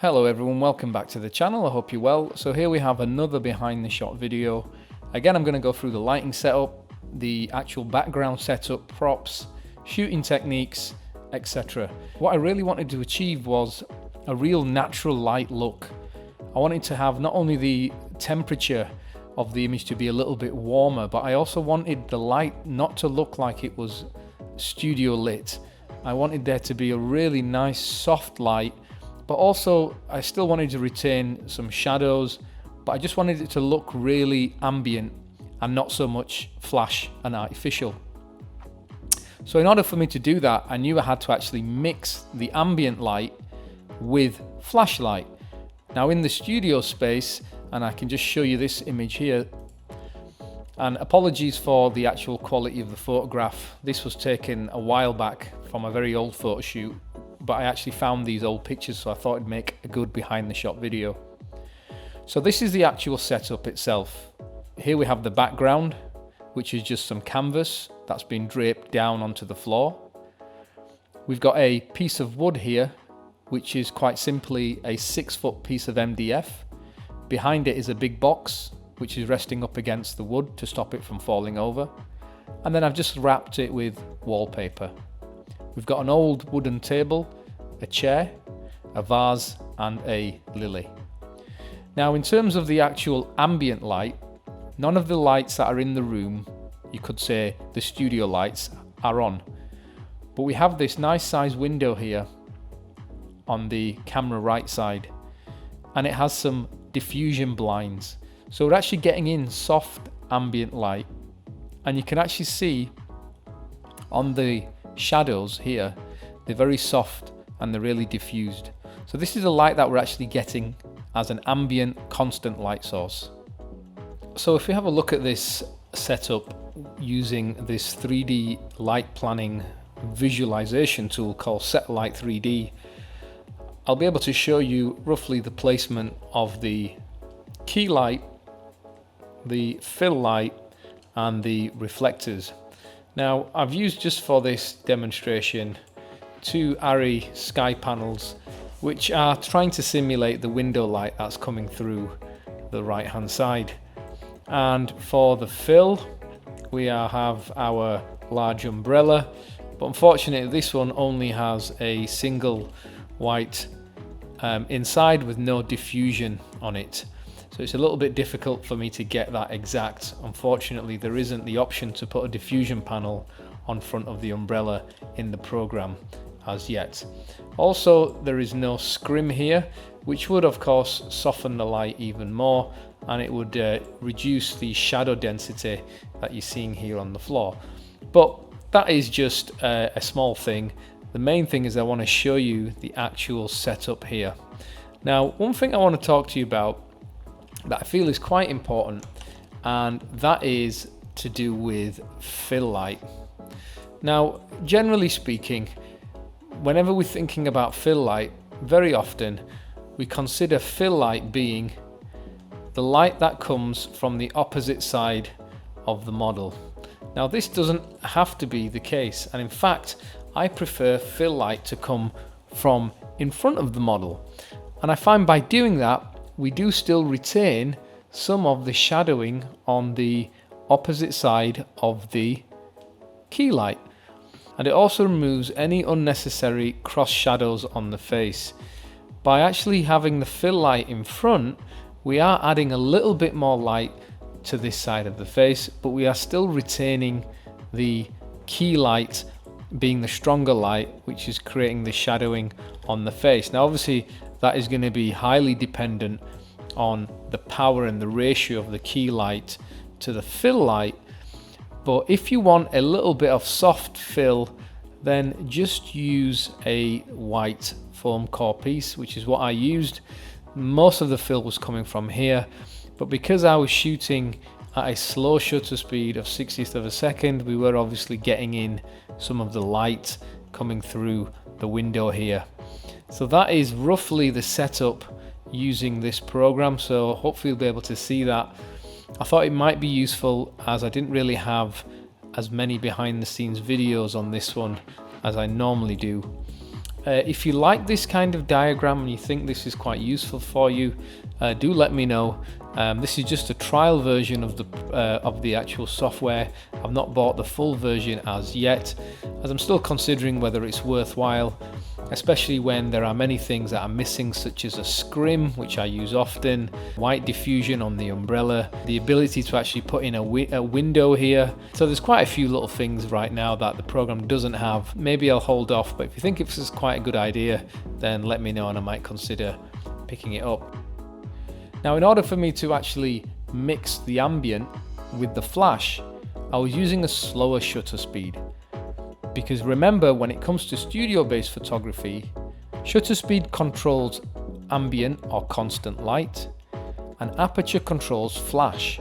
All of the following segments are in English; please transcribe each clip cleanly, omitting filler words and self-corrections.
Hello everyone, welcome back to the channel. I hope you're well. So here we have another behind the shot video. Again, I'm going to go through the lighting setup, the actual background setup, props, shooting techniques, etc. What I really wanted to achieve was a real natural light look. I wanted to have not only the temperature of the image to be a little bit warmer, but I also wanted the light not to look like it was studio lit. I wanted there to be a really nice soft light, but also I still wanted to retain some shadows, but I just wanted it to look really ambient and not so much flash and artificial. So in order for me to do that, I knew I had to actually mix the ambient light with flashlight. Now in the studio space, and I can just show you this image here, and apologies for the actual quality of the photograph. This was taken a while back from a very old photo shoot, but I actually found these old pictures, so I thought it'd make a good behind the shot video. So this is the actual setup itself. Here we have the background, which is just some canvas that's been draped down onto the floor. We've got a piece of wood here, which is quite simply a 6-foot piece of MDF. Behind it is a big box, which is resting up against the wood to stop it from falling over. And then I've just wrapped it with wallpaper. We've got an old wooden table, a chair, a vase, and a lily. Now, in terms of the actual ambient light, none of the lights that are in the room, you could say the studio lights, are on. But we have this nice size window here on the camera right side, and it has some diffusion blinds. So we're actually getting in soft ambient light, and you can actually see on the shadows here, they're very soft and they're really diffused. So this is the light that we're actually getting as an ambient constant light source. So if we have a look at this setup using this 3D light planning visualization tool called Setlight 3D, I'll be able to show you roughly the placement of the key light, the fill light, and the reflectors. Now, I've used just for this demonstration 2 ARRI sky panels, which are trying to simulate the window light that's coming through the right hand side. And for the fill, we have our large umbrella, but unfortunately this one only has a single white inside with no diffusion on it. So it's a little bit difficult for me to get that exact. Unfortunately, there isn't the option to put a diffusion panel on front of the umbrella in the program as yet. Also, there is no scrim here, which would of course soften the light even more, and it would reduce the shadow density that you're seeing here on the floor. But that is just a small thing. The main thing is I want to show you the actual setup here. Now, one thing I want to talk to you about that I feel is quite important, and that is to do with fill light. Now, generally speaking, whenever we're thinking about fill light, very often we consider fill light being the light that comes from the opposite side of the model. Now, this doesn't have to be the case, and in fact, I prefer fill light to come from in front of the model. And I find by doing that, we do still retain some of the shadowing on the opposite side of the key light. And it also removes any unnecessary cross shadows on the face. By actually having the fill light in front, we are adding a little bit more light to this side of the face, but we are still retaining the key light being the stronger light, which is creating the shadowing on the face. Now, obviously, that is going to be highly dependent on the power and the ratio of the key light to the fill light. But if you want a little bit of soft fill, then just use a white foam core piece, which is what I used. Most of the fill was coming from here, but because I was shooting at a slow shutter speed of 60th of a second, we were obviously getting in some of the light coming through the window here. So that is roughly the setup using this program, so hopefully you'll be able to see that. I thought it might be useful as I didn't really have as many behind the scenes videos on this one as I normally do. If you like this kind of diagram and you think this is quite useful for you, do let me know. This is just a trial version of the actual software. I've not bought the full version as yet, as I'm still considering whether it's worthwhile, especially when there are many things that are missing, such as a scrim, which I use often, white diffusion on the umbrella, the ability to actually put in a window here. So there's quite a few little things right now that the program doesn't have. Maybe I'll hold off, but if you think this is quite a good idea, then let me know and I might consider picking it up. Now, in order for me to actually mix the ambient with the flash, I was using a slower shutter speed. Because remember, when it comes to studio-based photography, shutter speed controls ambient or constant light, and aperture controls flash.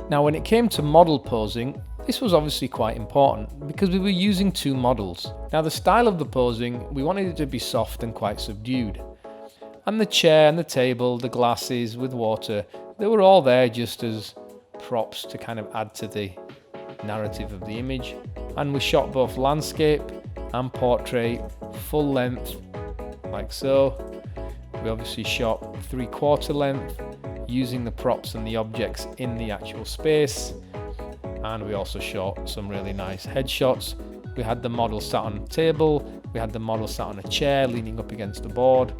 Now, when it came to model posing, this was obviously quite important because we were using two models. Now, the style of the posing, we wanted it to be soft and quite subdued. And the chair and the table, the glasses with water, they were all there just as props to kind of add to the narrative of the image. And we shot both landscape and portrait full length, like so. We obviously shot 3/4 length using the props and the objects in the actual space. And we also shot some really nice headshots. We had the model sat on a table, we had the model sat on a chair leaning up against the board.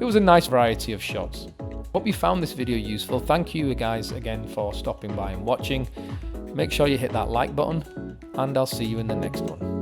It was a nice variety of shots. Hope you found this video useful. Thank you guys again for stopping by and watching. Make sure you hit that like button, and I'll see you in the next one.